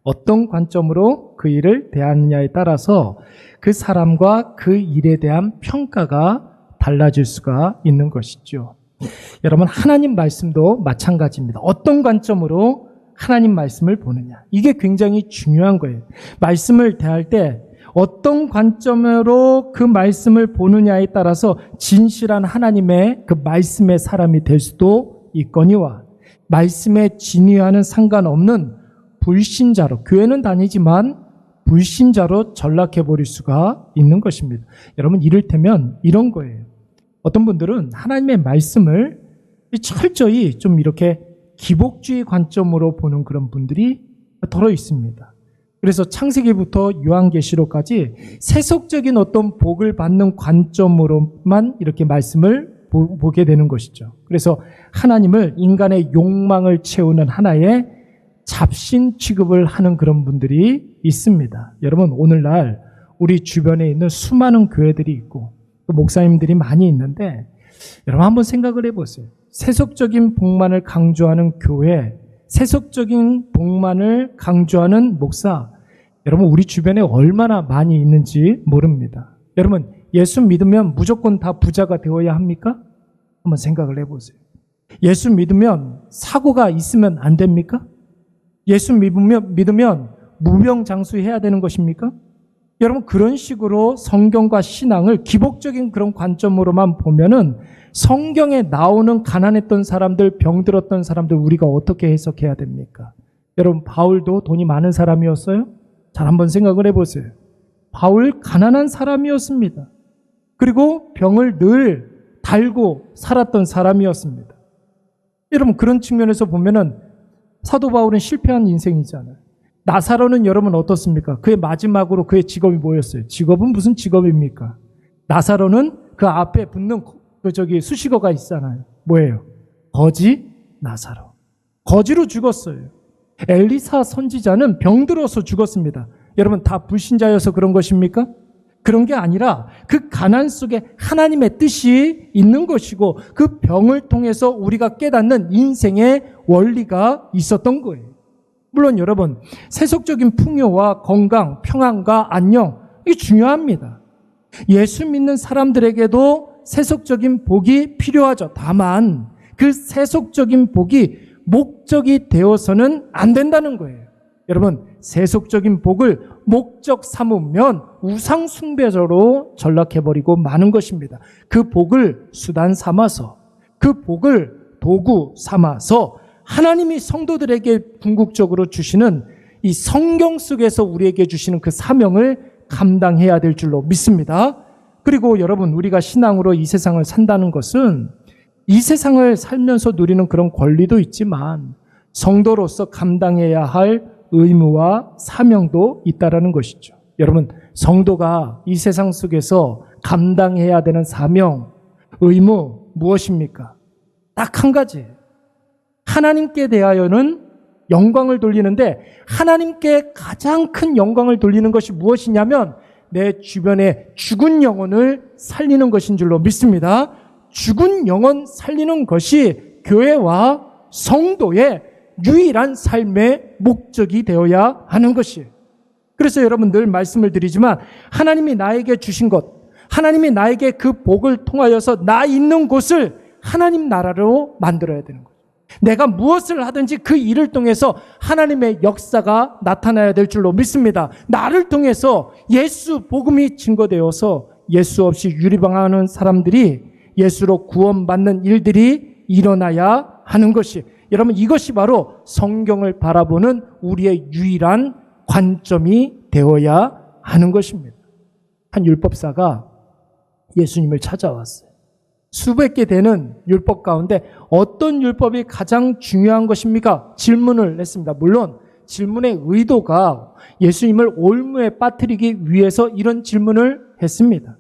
어떤 관점으로 그 일을 대하느냐에 따라서 그 사람과 그 일에 대한 평가가 달라질 수가 있는 것이죠. 여러분, 하나님 말씀도 마찬가지입니다. 어떤 관점으로 하나님 말씀을 보느냐. 이게 굉장히 중요한 거예요. 말씀을 대할 때 어떤 관점으로 그 말씀을 보느냐에 따라서 진실한 하나님의 그 말씀의 사람이 될 수도 있거니와 말씀에 진위와는 상관없는 불신자로, 교회는 다니지만 불신자로 전락해버릴 수가 있는 것입니다. 여러분, 이를테면 이런 거예요. 어떤 분들은 하나님의 말씀을 철저히 좀 이렇게 기복주의 관점으로 보는 그런 분들이 더러 있습니다. 그래서 창세기부터 요한계시록까지 세속적인 어떤 복을 받는 관점으로만 이렇게 말씀을 보게 되는 것이죠. 그래서 하나님을 인간의 욕망을 채우는 하나의 잡신 취급을 하는 그런 분들이 있습니다. 여러분, 오늘날 우리 주변에 있는 수많은 교회들이 있고 또 목사님들이 많이 있는데 여러분 한번 생각을 해보세요. 세속적인 복만을 강조하는 교회, 세속적인 복만을 강조하는 목사, 여러분 우리 주변에 얼마나 많이 있는지 모릅니다. 여러분, 예수 믿으면 무조건 다 부자가 되어야 합니까? 한번 생각을 해보세요. 예수 믿으면 사고가 있으면 안 됩니까? 예수 믿으면 무병장수해야 되는 것입니까? 여러분, 그런 식으로 성경과 신앙을 기복적인 그런 관점으로만 보면은 성경에 나오는 가난했던 사람들, 병들었던 사람들 우리가 어떻게 해석해야 됩니까? 여러분, 바울도 돈이 많은 사람이었어요? 잘 한번 생각을 해보세요. 바울 가난한 사람이었습니다. 그리고 병을 늘 달고 살았던 사람이었습니다. 여러분, 그런 측면에서 보면은 사도 바울은 실패한 인생이잖아요. 나사로는 여러분 어떻습니까? 그의 마지막으로 그의 직업이 뭐였어요? 직업은 무슨 직업입니까? 나사로는 그 앞에 붙는 수식어가 있잖아요. 뭐예요? 거지 나사로. 거지로 죽었어요. 엘리사 선지자는 병들어서 죽었습니다. 여러분, 다 불신자여서 그런 것입니까? 그런 게 아니라 그 가난 속에 하나님의 뜻이 있는 것이고 그 병을 통해서 우리가 깨닫는 인생의 원리가 있었던 거예요. 물론 여러분, 세속적인 풍요와 건강, 평안과 안녕, 이게 중요합니다. 예수 믿는 사람들에게도 세속적인 복이 필요하죠. 다만 그 세속적인 복이 목적이 되어서는 안 된다는 거예요. 여러분, 세속적인 복을 목적 삼으면 우상 숭배자로 전락해버리고 마는 것입니다. 그 복을 수단 삼아서, 그 복을 도구 삼아서 하나님이 성도들에게 궁극적으로 주시는 이 성경 속에서 우리에게 주시는 그 사명을 감당해야 될 줄로 믿습니다. 그리고 여러분, 우리가 신앙으로 이 세상을 산다는 것은 이 세상을 살면서 누리는 그런 권리도 있지만 성도로서 감당해야 할 의무와 사명도 있다라는 것이죠. 여러분, 성도가 이 세상 속에서 감당해야 되는 사명, 의무 무엇입니까? 딱 한 가지. 하나님께 대하여는 영광을 돌리는데 하나님께 가장 큰 영광을 돌리는 것이 무엇이냐면 내 주변에 죽은 영혼을 살리는 것인 줄로 믿습니다. 죽은 영혼 살리는 것이 교회와 성도의 유일한 삶의 목적이 되어야 하는 것이에요. 그래서 여러분 늘 말씀을 드리지만 하나님이 나에게 주신 것, 하나님이 나에게 그 복을 통하여서 나 있는 곳을 하나님 나라로 만들어야 되는 거예요. 내가 무엇을 하든지 그 일을 통해서 하나님의 역사가 나타나야 될 줄로 믿습니다. 나를 통해서 예수 복음이 증거되어서 예수 없이 유리방황하는 사람들이 예수로 구원받는 일들이 일어나야 하는 것이, 여러분 이것이 바로 성경을 바라보는 우리의 유일한 관점이 되어야 하는 것입니다. 한 율법사가 예수님을 찾아왔어요. 수백 개 되는 율법 가운데 어떤 율법이 가장 중요한 것입니까? 질문을 했습니다. 물론 질문의 의도가 예수님을 올무에 빠뜨리기 위해서 이런 질문을 했습니다.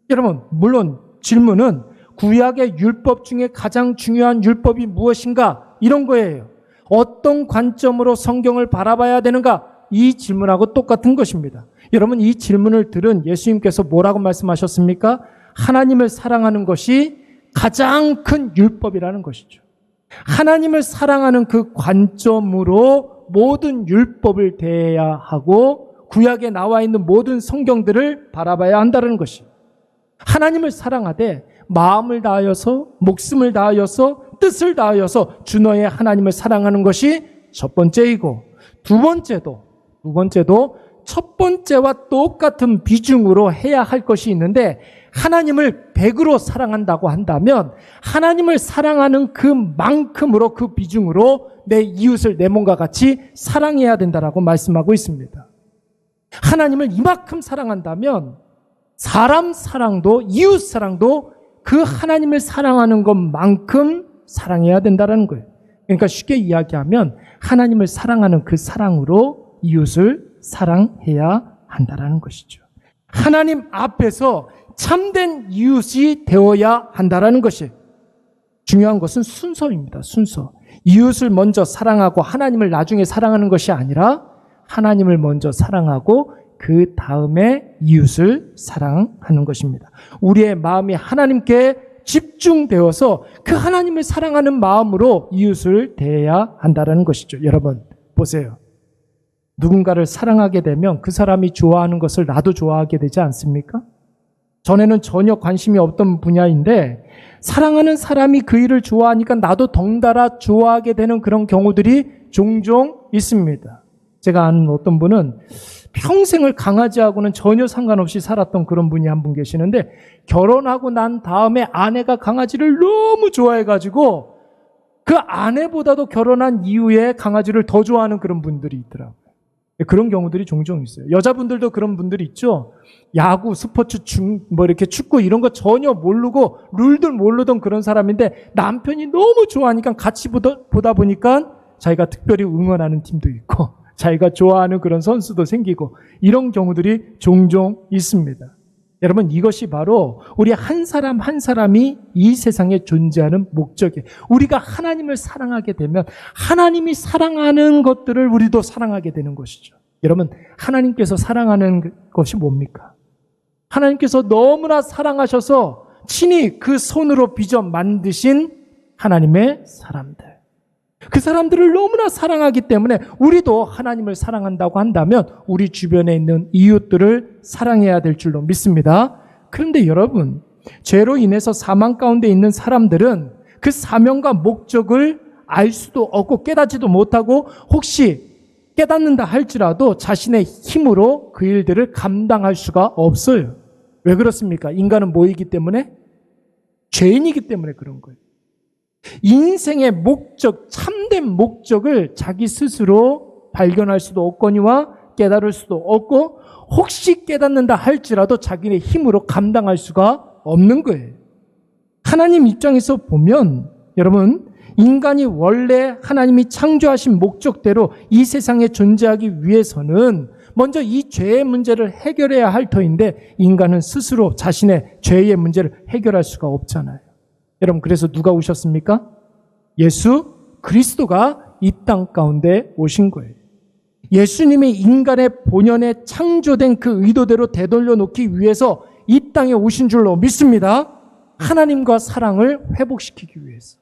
여러분, 물론 질문은 구약의 율법 중에 가장 중요한 율법이 무엇인가? 이런 거예요. 어떤 관점으로 성경을 바라봐야 되는가? 이 질문하고 똑같은 것입니다. 여러분, 이 질문을 들은 예수님께서 뭐라고 말씀하셨습니까? 하나님을 사랑하는 것이 가장 큰 율법이라는 것이죠. 하나님을 사랑하는 그 관점으로 모든 율법을 대해야 하고 구약에 나와 있는 모든 성경들을 바라봐야 한다는 것이, 하나님을 사랑하되 마음을 다하여서 목숨을 다하여서 뜻을 다하여서 주 너의 하나님을 사랑하는 것이 첫 번째이고, 두 번째도 첫 번째와 똑같은 비중으로 해야 할 것이 있는데, 하나님을 100으로 사랑한다고 한다면 하나님을 사랑하는 그만큼으로, 그 비중으로 내 이웃을 내 몸과 같이 사랑해야 된다라고 말씀하고 있습니다. 하나님을 이만큼 사랑한다면 사람 사랑도 이웃 사랑도 그 하나님을 사랑하는 것만큼 사랑해야 된다는 거예요. 그러니까 쉽게 이야기하면 하나님을 사랑하는 그 사랑으로 이웃을 사랑해야 한다는 것이죠. 하나님 앞에서 참된 이웃이 되어야 한다는 것이, 중요한 것은 순서입니다. 순서. 이웃을 먼저 사랑하고 하나님을 나중에 사랑하는 것이 아니라 하나님을 먼저 사랑하고 그 다음에 이웃을 사랑하는 것입니다. 우리의 마음이 하나님께 집중되어서 그 하나님을 사랑하는 마음으로 이웃을 대해야 한다는 것이죠. 여러분 보세요. 누군가를 사랑하게 되면 그 사람이 좋아하는 것을 나도 좋아하게 되지 않습니까? 전에는 전혀 관심이 없던 분야인데 사랑하는 사람이 그 일을 좋아하니까 나도 덩달아 좋아하게 되는 그런 경우들이 종종 있습니다. 제가 아는 어떤 분은 평생을 강아지하고는 전혀 상관없이 살았던 그런 분이 한 분 계시는데, 결혼하고 난 다음에 아내가 강아지를 너무 좋아해가지고 그 아내보다도 결혼한 이후에 강아지를 더 좋아하는 그런 분들이 있더라고요. 그런 경우들이 종종 있어요. 여자분들도 그런 분들이 있죠. 야구, 스포츠, 이렇게 축구 이런 거 전혀 모르고 룰들 모르던 그런 사람인데 남편이 너무 좋아하니까 같이 보다 보니까 자기가 특별히 응원하는 팀도 있고 자기가 좋아하는 그런 선수도 생기고 이런 경우들이 종종 있습니다. 여러분 이것이 바로 우리 한 사람 한 사람이 이 세상에 존재하는 목적이에요. 우리가 하나님을 사랑하게 되면 하나님이 사랑하는 것들을 우리도 사랑하게 되는 것이죠. 여러분 하나님께서 사랑하는 것이 뭡니까? 하나님께서 너무나 사랑하셔서 친히 그 손으로 빚어 만드신 하나님의 사람들, 그 사람들을 너무나 사랑하기 때문에 우리도 하나님을 사랑한다고 한다면 우리 주변에 있는 이웃들을 사랑해야 될 줄로 믿습니다. 그런데 여러분, 죄로 인해서 사망 가운데 있는 사람들은 그 사명과 목적을 알 수도 없고 깨닫지도 못하고 혹시 깨닫는다 할지라도 자신의 힘으로 그 일들을 감당할 수가 없어요. 왜 그렇습니까? 인간은 뭐이기 때문에? 죄인이기 때문에 그런 거예요. 인생의 목적, 참된 목적을 자기 스스로 발견할 수도 없거니와 깨달을 수도 없고 혹시 깨닫는다 할지라도 자기의 힘으로 감당할 수가 없는 거예요. 하나님 입장에서 보면 여러분, 인간이 원래 하나님이 창조하신 목적대로 이 세상에 존재하기 위해서는 먼저 이 죄의 문제를 해결해야 할 터인데 인간은 스스로 자신의 죄의 문제를 해결할 수가 없잖아요. 여러분 그래서 누가 오셨습니까? 예수 그리스도가 이 땅 가운데 오신 거예요. 예수님이 인간의 본연에 창조된 그 의도대로 되돌려 놓기 위해서 이 땅에 오신 줄로 믿습니다. 하나님과 사랑을 회복시키기 위해서,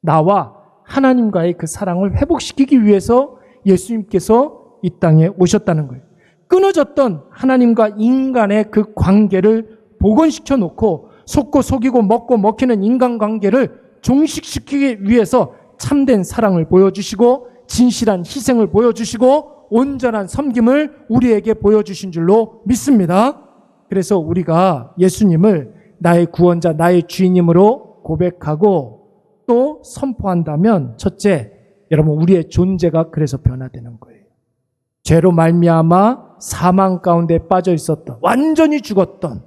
나와 하나님과의 그 사랑을 회복시키기 위해서 예수님께서 이 땅에 오셨다는 거예요. 끊어졌던 하나님과 인간의 그 관계를 복원시켜 놓고 속고 속이고 먹고 먹히는 인간관계를 종식시키기 위해서 참된 사랑을 보여주시고 진실한 희생을 보여주시고 온전한 섬김을 우리에게 보여주신 줄로 믿습니다. 그래서 우리가 예수님을 나의 구원자, 나의 주인님으로 고백하고 또 선포한다면 첫째, 여러분 우리의 존재가 그래서 변화되는 거예요. 죄로 말미암아 사망 가운데 빠져 있었던, 완전히 죽었던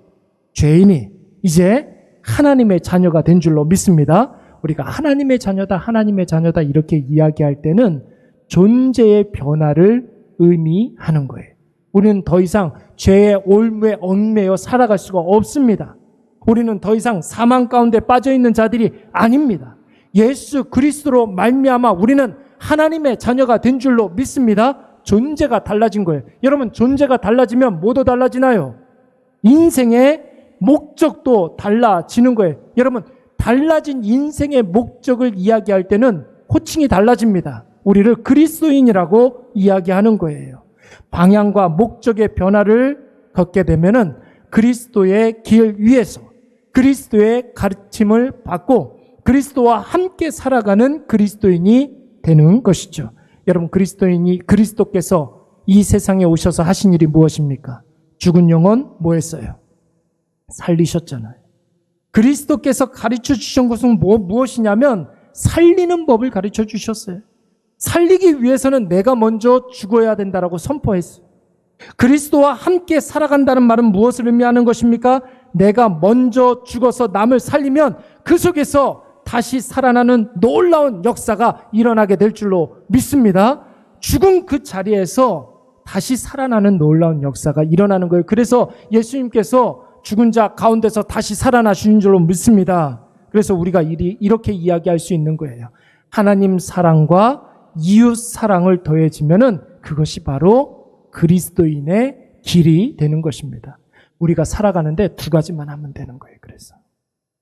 죄인이 이제 하나님의 자녀가 된 줄로 믿습니다. 우리가 하나님의 자녀다, 하나님의 자녀다 이렇게 이야기할 때는 존재의 변화를 의미하는 거예요. 우리는 더 이상 죄의 올무에 얽매여 살아갈 수가 없습니다. 우리는 더 이상 사망 가운데 빠져있는 자들이 아닙니다. 예수 그리스도로 말미암아 우리는 하나님의 자녀가 된 줄로 믿습니다. 존재가 달라진 거예요. 여러분 존재가 달라지면 뭐도 달라지나요? 인생의 목적도 달라지는 거예요. 여러분 달라진 인생의 목적을 이야기할 때는 호칭이 달라집니다. 우리를 그리스도인이라고 이야기하는 거예요. 방향과 목적의 변화를 걷게 되면은 그리스도의 길 위에서 그리스도의 가르침을 받고 그리스도와 함께 살아가는 그리스도인이 되는 것이죠. 여러분, 그리스도께서 이 세상에 오셔서 하신 일이 무엇입니까? 죽은 영혼 뭐 했어요? 살리셨잖아요. 그리스도께서 가르쳐 주신 것은 무엇이냐면 살리는 법을 가르쳐 주셨어요. 살리기 위해서는 내가 먼저 죽어야 된다라고 선포했어요. 그리스도와 함께 살아간다는 말은 무엇을 의미하는 것입니까? 내가 먼저 죽어서 남을 살리면 그 속에서 다시 살아나는 놀라운 역사가 일어나게 될 줄로 믿습니다. 죽은 그 자리에서 다시 살아나는 놀라운 역사가 일어나는 거예요. 그래서 예수님께서 죽은 자 가운데서 다시 살아나시는 줄로 믿습니다. 그래서 우리가 이렇게 이야기할 수 있는 거예요. 하나님 사랑과 이웃 사랑을 더해지면은 그것이 바로 그리스도인의 길이 되는 것입니다. 우리가 살아가는데 두 가지만 하면 되는 거예요. 그래서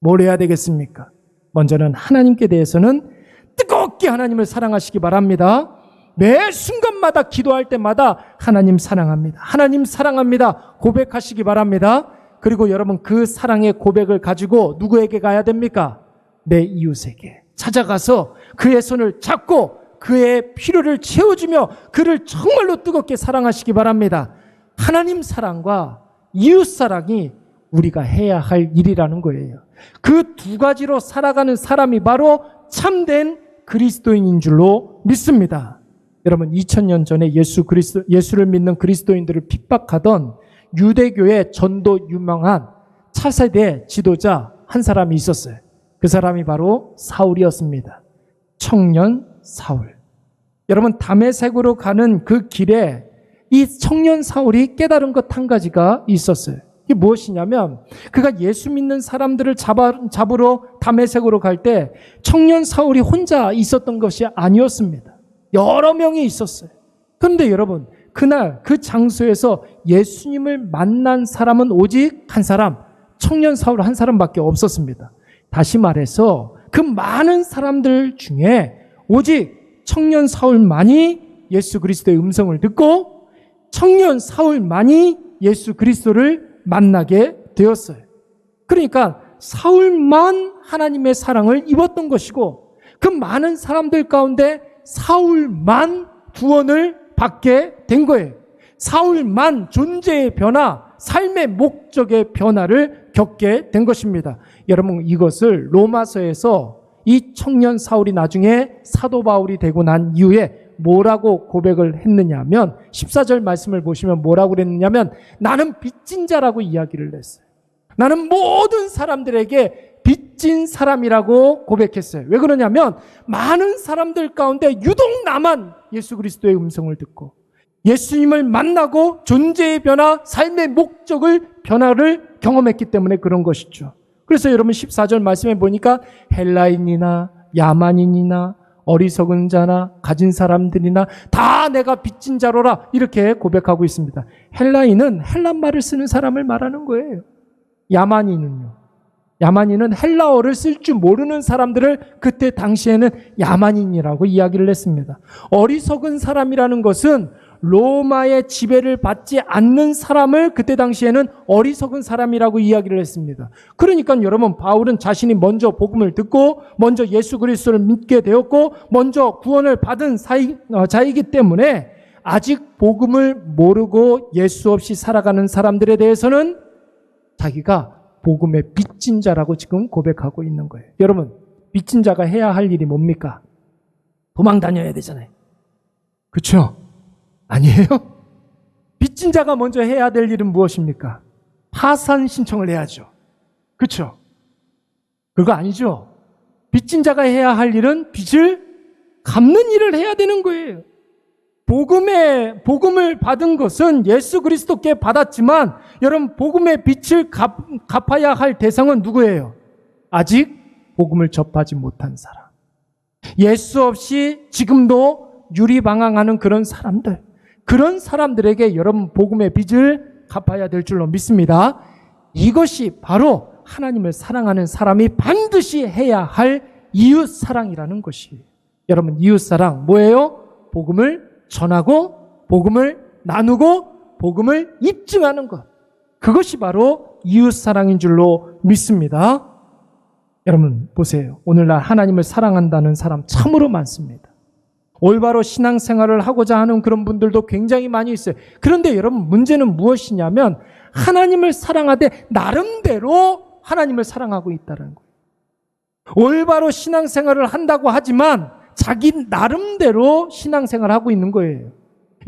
뭘 해야 되겠습니까? 먼저는 하나님께 대해서는 뜨겁게 하나님을 사랑하시기 바랍니다. 매 순간마다 기도할 때마다 하나님 사랑합니다. 하나님 사랑합니다. 고백하시기 바랍니다. 그리고 여러분 그 사랑의 고백을 가지고 누구에게 가야 됩니까? 내 이웃에게 찾아가서 그의 손을 잡고 그의 필요를 채워주며 그를 정말로 뜨겁게 사랑하시기 바랍니다. 하나님 사랑과 이웃 사랑이 우리가 해야 할 일이라는 거예요. 그 두 가지로 살아가는 사람이 바로 참된 그리스도인인 줄로 믿습니다. 여러분 2000년 전에 예수를 믿는 그리스도인들을 핍박하던 유대교의 전도 유명한 차세대 지도자 한 사람이 있었어요. 그 사람이 바로 사울이었습니다. 청년 사울. 여러분 다메섹으로 가는 그 길에 이 청년 사울이 깨달은 것 한 가지가 있었어요. 이게 무엇이냐면 그가 예수 믿는 사람들을 잡으러 다메섹으로 갈 때 청년 사울이 혼자 있었던 것이 아니었습니다. 여러 명이 있었어요. 그런데 여러분 그날 그 장소에서 예수님을 만난 사람은 오직 한 사람, 청년 사울 한 사람밖에 없었습니다. 다시 말해서 그 많은 사람들 중에 오직 청년 사울만이 예수 그리스도의 음성을 듣고 청년 사울만이 예수 그리스도를 만나게 되었어요. 그러니까 사울만 하나님의 사랑을 입었던 것이고 그 많은 사람들 가운데 사울만 구원을 받게 된 거예요. 사울만 존재의 변화, 삶의 목적의 변화를 겪게 된 것입니다. 여러분 이것을 로마서에서 이 청년 사울이 나중에 사도 바울이 되고 난 이후에 뭐라고 고백을 했느냐면 14절 말씀을 보시면 뭐라고 그랬느냐면 나는 빚진 자라고 이야기를 했어요. 나는 모든 사람들에게 빚진 사람이라고 고백했어요. 왜 그러냐면 많은 사람들 가운데 유독 나만 예수 그리스도의 음성을 듣고 예수님을 만나고 존재의 변화, 삶의 변화를 경험했기 때문에 그런 것이죠. 그래서 여러분 14절 말씀에 보니까 헬라인이나 야만인이나 어리석은 자나 가진 사람들이나 다 내가 빚진 자로라 이렇게 고백하고 있습니다. 헬라인은 헬란말을 쓰는 사람을 말하는 거예요. 야만인은 헬라어를 쓸 줄 모르는 사람들을 그때 당시에는 야만인이라고 이야기를 했습니다. 어리석은 사람이라는 것은 로마의 지배를 받지 않는 사람을 그때 당시에는 어리석은 사람이라고 이야기를 했습니다. 그러니까 여러분 바울은 자신이 먼저 복음을 듣고 먼저 예수 그리스도를 믿게 되었고 먼저 구원을 받은 자이기 때문에 아직 복음을 모르고 예수 없이 살아가는 사람들에 대해서는 자기가 복음의 빚진 자라고 지금 고백하고 있는 거예요. 여러분 빚진 자가 해야 할 일이 뭡니까? 도망 다녀야 되잖아요. 그렇죠? 아니에요? 빚진 자가 먼저 해야 될 일은 무엇입니까? 파산 신청을 해야죠. 그렇죠? 그거 아니죠? 빚진 자가 해야 할 일은 빚을 갚는 일을 해야 되는 거예요. 복음을 받은 것은 예수 그리스도께 받았지만 여러분 복음의 빚을 갚아야 할 대상은 누구예요? 아직 복음을 접하지 못한 사람. 예수 없이 지금도 유리방황하는 그런 사람들에게 여러분 복음의 빚을 갚아야 될 줄로 믿습니다. 이것이 바로 하나님을 사랑하는 사람이 반드시 해야 할 이웃 사랑이라는 것이에요. 여러분, 이웃사랑 뭐예요? 복음을 전하고 복음을 나누고 복음을 입증하는 것. 그것이 바로 이웃사랑인 줄로 믿습니다. 여러분 보세요. 오늘날 하나님을 사랑한다는 사람 참으로 많습니다. 올바로 신앙생활을 하고자 하는 그런 분들도 굉장히 많이 있어요. 그런데 여러분, 문제는 무엇이냐면 하나님을 사랑하되 나름대로 하나님을 사랑하고 있다는 거예요. 올바로 신앙생활을 한다고 하지만 자기 나름대로 신앙생활을 하고 있는 거예요.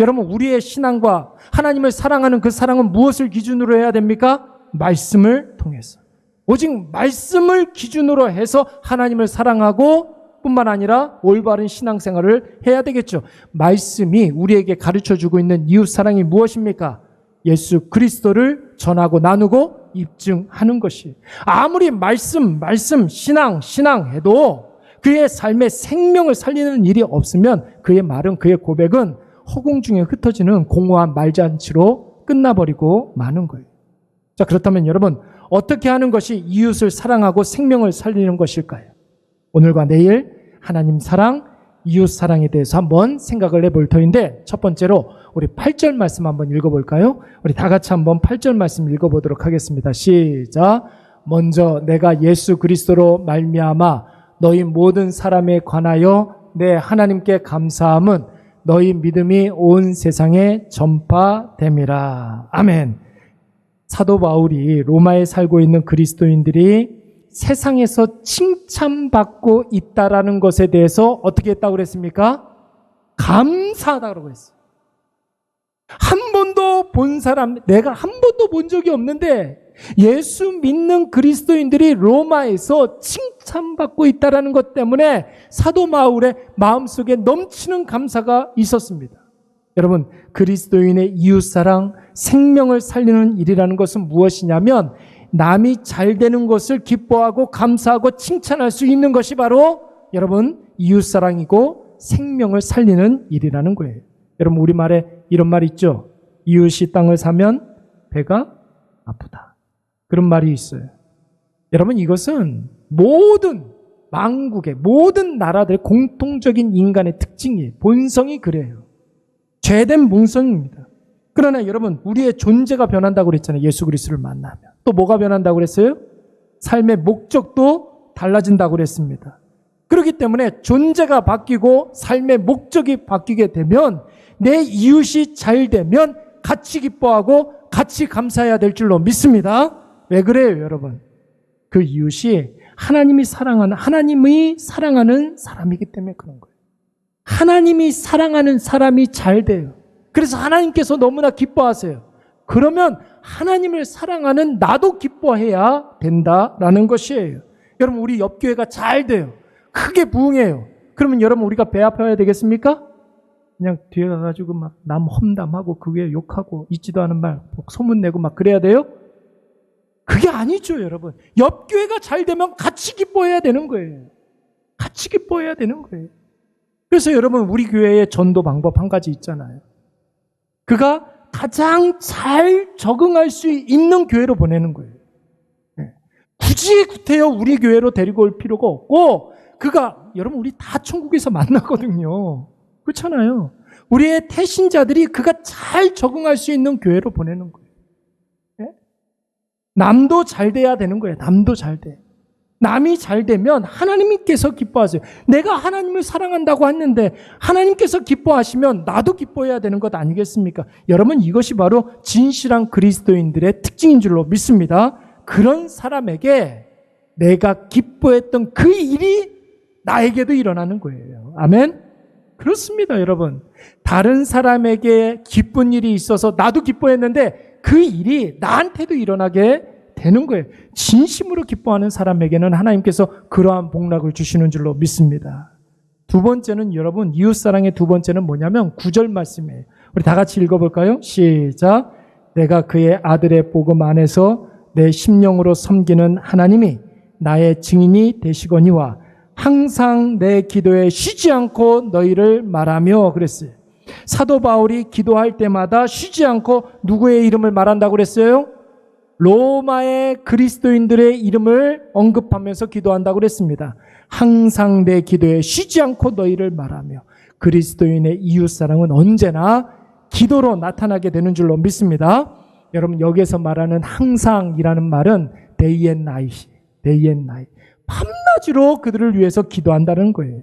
여러분, 우리의 신앙과 하나님을 사랑하는 그 사랑은 무엇을 기준으로 해야 됩니까? 말씀을 통해서. 오직 말씀을 기준으로 해서 하나님을 사랑하고 뿐만 아니라 올바른 신앙생활을 해야 되겠죠. 말씀이 우리에게 가르쳐주고 있는 이웃사랑이 무엇입니까? 예수 그리스도를 전하고 나누고 입증하는 것이. 아무리 말씀, 신앙 해도 그의 삶의 생명을 살리는 일이 없으면 그의 말은, 그의 고백은 허공 중에 흩어지는 공허한 말잔치로 끝나버리고 마는 거예요. 자, 그렇다면 여러분, 어떻게 하는 것이 이웃을 사랑하고 생명을 살리는 것일까요? 오늘과 내일 하나님 사랑, 이웃 사랑에 대해서 한번 생각을 해볼 터인데, 첫 번째로 우리 8절 말씀 한번 읽어볼까요? 우리 다 같이 한번 8절 말씀 읽어보도록 하겠습니다. 시작. 먼저 내가 예수 그리스도로 말미암아 너희 모든 사람에 관하여 내 하나님께 감사함은 너희 믿음이 온 세상에 전파됨이라. 아멘. 사도 바울이 로마에 살고 있는 그리스도인들이 세상에서 칭찬받고 있다라는 것에 대해서 어떻게 했다고 그랬습니까? 감사하다고 했어요. 한 번도 본 사람, 내가 한 번도 본 적이 없는데 예수 믿는 그리스도인들이 로마에서 칭찬받고 있다라는 것 때문에 사도 바울의 마음속에 넘치는 감사가 있었습니다. 여러분, 그리스도인의 이웃사랑, 생명을 살리는 일이라는 것은 무엇이냐면 남이 잘 되는 것을 기뻐하고 감사하고 칭찬할 수 있는 것이 바로 여러분 이웃사랑이고 생명을 살리는 일이라는 거예요. 여러분, 우리말에 이런 말 있죠. 이웃이 땅을 사면 배가 아프다. 그런 말이 있어요. 여러분, 이것은 모든 만국의 모든 나라들의 공통적인 인간의 특징이에요. 본성이 그래요. 죄된 본성입니다. 그러나 여러분, 우리의 존재가 변한다고 그랬잖아요. 예수 그리스도를 만나면. 또 뭐가 변한다고 그랬어요? 삶의 목적도 달라진다고 그랬습니다. 그렇기 때문에 존재가 바뀌고 삶의 목적이 바뀌게 되면 내 이웃이 잘 되면 같이 기뻐하고 같이 감사해야 될 줄로 믿습니다. 왜 그래요, 여러분? 그 이웃이 하나님이 사랑하는 사람이기 때문에 그런 거예요. 하나님이 사랑하는 사람이 잘 돼요. 그래서 하나님께서 너무나 기뻐하세요. 그러면 하나님을 사랑하는 나도 기뻐해야 된다라는 것이에요. 여러분, 우리 옆교회가 잘 돼요. 크게 부흥해요. 그러면 여러분, 우리가 배 아파야 되겠습니까? 그냥 뒤에 가가지고 막 남 험담하고 그 위에 욕하고 있지도 않은 말 소문내고 막 그래야 돼요? 그게 아니죠, 여러분. 옆교회가 잘 되면 같이 기뻐해야 되는 거예요. 같이 기뻐해야 되는 거예요. 그래서 여러분, 우리 교회의 전도 방법 한 가지 있잖아요. 그가 가장 잘 적응할 수 있는 교회로 보내는 거예요. 굳이 구태여 우리 교회로 데리고 올 필요가 없고, 그가, 여러분, 우리 다 천국에서 만나거든요. 그렇잖아요. 우리의 태신자들이 그가 잘 적응할 수 있는 교회로 보내는 거예요. 남도 잘 돼야 되는 거예요. 남도 잘 돼. 남이 잘 되면 하나님께서 기뻐하세요. 내가 하나님을 사랑한다고 했는데 하나님께서 기뻐하시면 나도 기뻐해야 되는 것 아니겠습니까? 여러분, 이것이 바로 진실한 그리스도인들의 특징인 줄로 믿습니다. 그런 사람에게 내가 기뻐했던 그 일이 나에게도 일어나는 거예요. 아멘? 그렇습니다, 여러분. 다른 사람에게 기쁜 일이 있어서 나도 기뻐했는데 그 일이 나한테도 일어나게 되는 거예요. 진심으로 기뻐하는 사람에게는 하나님께서 그러한 복락을 주시는 줄로 믿습니다. 두 번째는 여러분, 이웃사랑의 두 번째는 뭐냐면 9절 말씀이에요. 우리 다 같이 읽어볼까요? 시작. 내가 그의 아들의 복음 안에서 내 심령으로 섬기는 하나님이 나의 증인이 되시거니와 항상 내 기도에 쉬지 않고 너희를 말하며 그랬어요. 사도 바울이 기도할 때마다 쉬지 않고 누구의 이름을 말한다고 그랬어요? 로마의 그리스도인들의 이름을 언급하면서 기도한다고 그랬습니다. 항상 내 기도에 쉬지 않고 너희를 말하며 그리스도인의 이웃사랑은 언제나 기도로 나타나게 되는 줄로 믿습니다. 여러분, 여기에서 말하는 항상이라는 말은 day and night, day and night. 밤낮으로 그들을 위해서 기도한다는 거예요.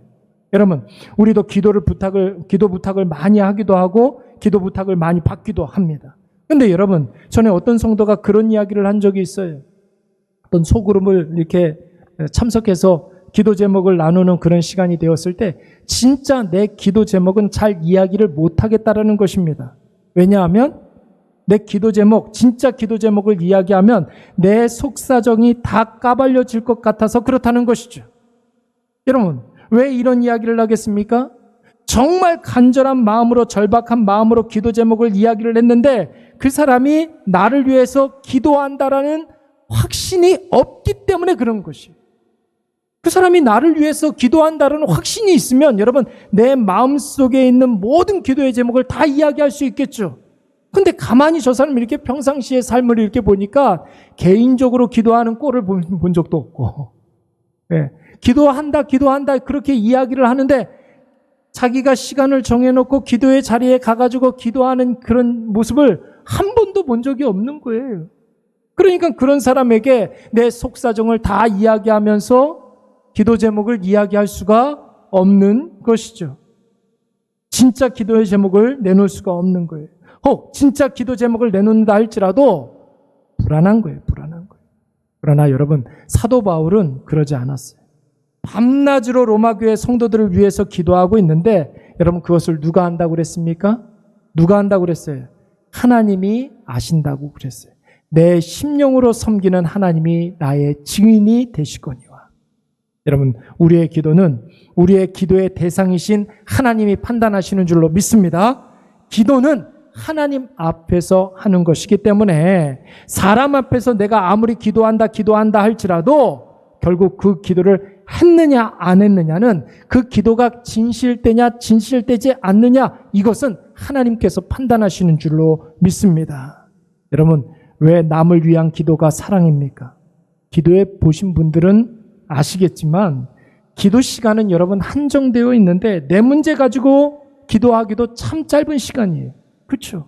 여러분, 우리도 기도 부탁을 많이 하기도 하고 기도 부탁을 많이 받기도 합니다. 근데 여러분, 전에 어떤 성도가 그런 이야기를 한 적이 있어요. 어떤 소그룹을 이렇게 참석해서 기도 제목을 나누는 그런 시간이 되었을 때 진짜 내 기도 제목은 잘 이야기를 못하겠다라는 것입니다. 왜냐하면 내 기도 제목, 진짜 기도 제목을 이야기하면 내 속사정이 다 까발려질 것 같아서 그렇다는 것이죠. 여러분, 왜 이런 이야기를 하겠습니까? 정말 간절한 마음으로, 절박한 마음으로 기도 제목을 이야기를 했는데 그 사람이 나를 위해서 기도한다라는 확신이 없기 때문에 그런 것이에요. 그 사람이 나를 위해서 기도한다는 확신이 있으면 여러분, 내 마음속에 있는 모든 기도의 제목을 다 이야기할 수 있겠죠. 근데 가만히 저 사람이 이렇게 평상시의 삶을 이렇게 보니까 개인적으로 기도하는 꼴을 본 적도 없고, 기도한다 그렇게 이야기를 하는데 자기가 시간을 정해놓고 기도의 자리에 가가지고 기도하는 그런 모습을 한 번도 본 적이 없는 거예요. 그러니까 그런 사람에게 내 속사정을 다 이야기하면서 기도 제목을 이야기할 수가 없는 것이죠. 진짜 기도의 제목을 내놓을 수가 없는 거예요. 진짜 기도 제목을 내놓는다 할지라도 불안한 거예요. 그러나 여러분, 사도 바울은 그러지 않았어요. 밤낮으로 로마 교회 성도들을 위해서 기도하고 있는데 여러분, 그것을 누가 한다고 그랬습니까? 누가 한다고 그랬어요? 하나님이 아신다고 그랬어요. 내 심령으로 섬기는 하나님이 나의 증인이 되시거니와. 여러분, 우리의 기도는 우리의 기도의 대상이신 하나님이 판단하시는 줄로 믿습니다. 기도는 하나님 앞에서 하는 것이기 때문에 사람 앞에서 내가 아무리 기도한다 할지라도 결국 그 기도를 했느냐 안 했느냐는 그 기도가 진실되냐 진실되지 않느냐, 이것은 하나님께서 판단하시는 줄로 믿습니다. 여러분, 왜 남을 위한 기도가 사랑입니까? 기도해 보신 분들은 아시겠지만 기도 시간은 여러분 한정되어 있는데 내 문제 가지고 기도하기도 참 짧은 시간이에요. 그렇죠?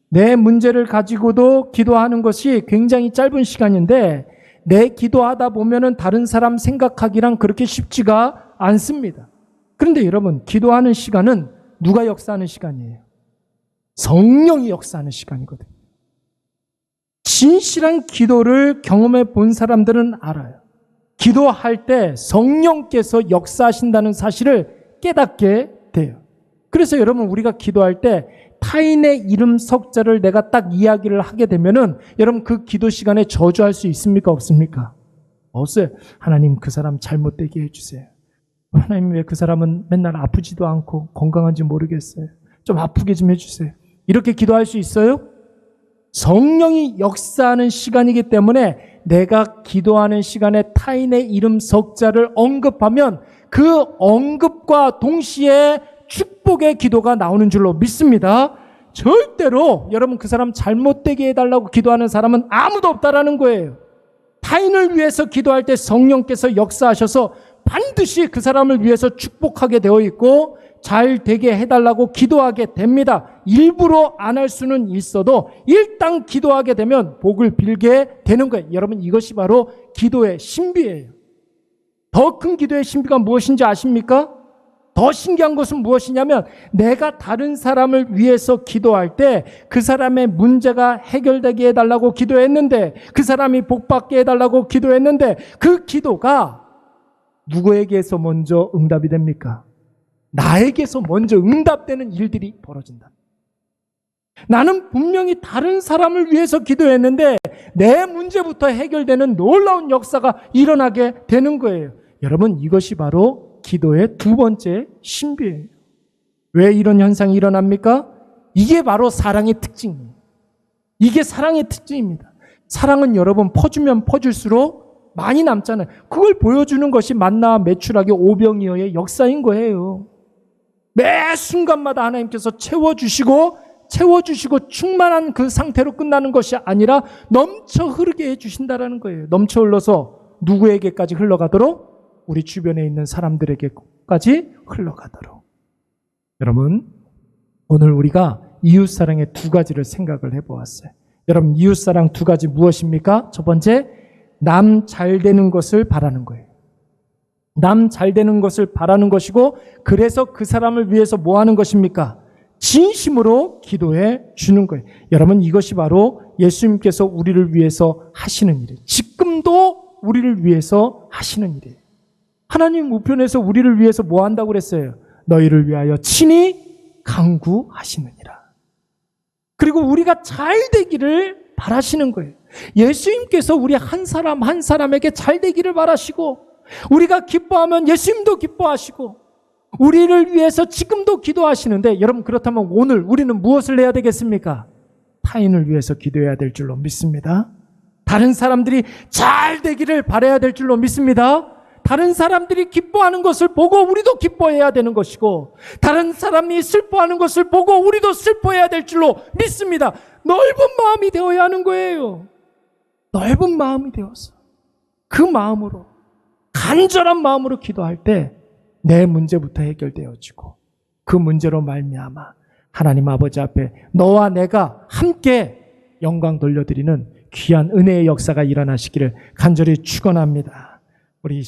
내 문제를 가지고도 기도하는 것이 굉장히 짧은 시간인데 내 기도하다 보면은 다른 사람 생각하기랑 그렇게 쉽지가 않습니다. 그런데 여러분, 기도하는 시간은 누가 역사하는 시간이에요? 성령이 역사하는 시간이거든요. 진실한 기도를 경험해 본 사람들은 알아요. 기도할 때 성령께서 역사하신다는 사실을 깨닫게 돼요. 그래서 여러분, 우리가 기도할 때 타인의 이름 석자를 내가 딱 이야기를 하게 되면은 여러분, 그 기도 시간에 저주할 수 있습니까? 없습니까? 없어요. 하나님, 그 사람 잘못되게 해주세요. 하나님, 왜 그 사람은 맨날 아프지도 않고 건강한지 모르겠어요. 좀 아프게 좀 해주세요. 이렇게 기도할 수 있어요? 성령이 역사하는 시간이기 때문에 내가 기도하는 시간에 타인의 이름 석자를 언급하면 그 언급과 동시에 축복의 기도가 나오는 줄로 믿습니다. 절대로 여러분, 그 사람 잘못되게 해달라고 기도하는 사람은 아무도 없다라는 거예요. 타인을 위해서 기도할 때 성령께서 역사하셔서 반드시 그 사람을 위해서 축복하게 되어 있고 잘 되게 해달라고 기도하게 됩니다. 일부러 안 할 수는 있어도 일단 기도하게 되면 복을 빌게 되는 거예요. 여러분, 이것이 바로 기도의 신비예요. 더 큰 기도의 신비가 무엇인지 아십니까? 더 신기한 것은 무엇이냐면 내가 다른 사람을 위해서 기도할 때 그 사람의 문제가 해결되게 해달라고 기도했는데, 그 사람이 복받게 해달라고 기도했는데 그 기도가 누구에게서 먼저 응답이 됩니까? 나에게서 먼저 응답되는 일들이 벌어진다. 나는 분명히 다른 사람을 위해서 기도했는데 내 문제부터 해결되는 놀라운 역사가 일어나게 되는 거예요. 여러분, 이것이 바로 기도의 두 번째 신비예요. 왜 이런 현상이 일어납니까? 이게 바로 사랑의 특징이에요. 이게 사랑의 특징입니다. 사랑은 여러분, 퍼주면 퍼줄수록 많이 남잖아요. 그걸 보여주는 것이 만나와 메추라기 오병이어의 역사인 거예요. 매 순간마다 하나님께서 채워주시고 충만한 그 상태로 끝나는 것이 아니라 넘쳐 흐르게 해주신다라는 거예요. 넘쳐 흘러서 누구에게까지 흘러가도록? 우리 주변에 있는 사람들에게까지 흘러가도록. 여러분, 오늘 우리가 이웃사랑의 두 가지를 생각을 해보았어요. 여러분, 이웃사랑 두 가지 무엇입니까? 첫 번째, 남 잘 되는 것을 바라는 거예요. 남 잘 되는 것을 바라는 것이고, 그래서 그 사람을 위해서 뭐 하는 것입니까? 진심으로 기도해 주는 거예요. 여러분, 이것이 바로 예수님께서 우리를 위해서 하시는 일이에요. 지금도 우리를 위해서 하시는 일이에요. 하나님 우편에서 우리를 위해서 뭐 한다고 그랬어요? 너희를 위하여 친히 간구하시느니라. 그리고 우리가 잘 되기를 바라시는 거예요. 예수님께서 우리 한 사람 한 사람에게 잘 되기를 바라시고, 우리가 기뻐하면 예수님도 기뻐하시고, 우리를 위해서 지금도 기도하시는데, 여러분, 그렇다면 오늘 우리는 무엇을 해야 되겠습니까? 타인을 위해서 기도해야 될 줄로 믿습니다. 다른 사람들이 잘 되기를 바라야 될 줄로 믿습니다. 다른 사람들이 기뻐하는 것을 보고 우리도 기뻐해야 되는 것이고, 다른 사람이 슬퍼하는 것을 보고 우리도 슬퍼해야 될 줄로 믿습니다. 넓은 마음이 되어야 하는 거예요. 넓은 마음이 되어서 그 마음으로, 간절한 마음으로 기도할 때 내 문제부터 해결되어지고, 그 문제로 말미암아 하나님 아버지 앞에 너와 내가 함께 영광 돌려드리는 귀한 은혜의 역사가 일어나시기를 간절히 축원합니다. 우리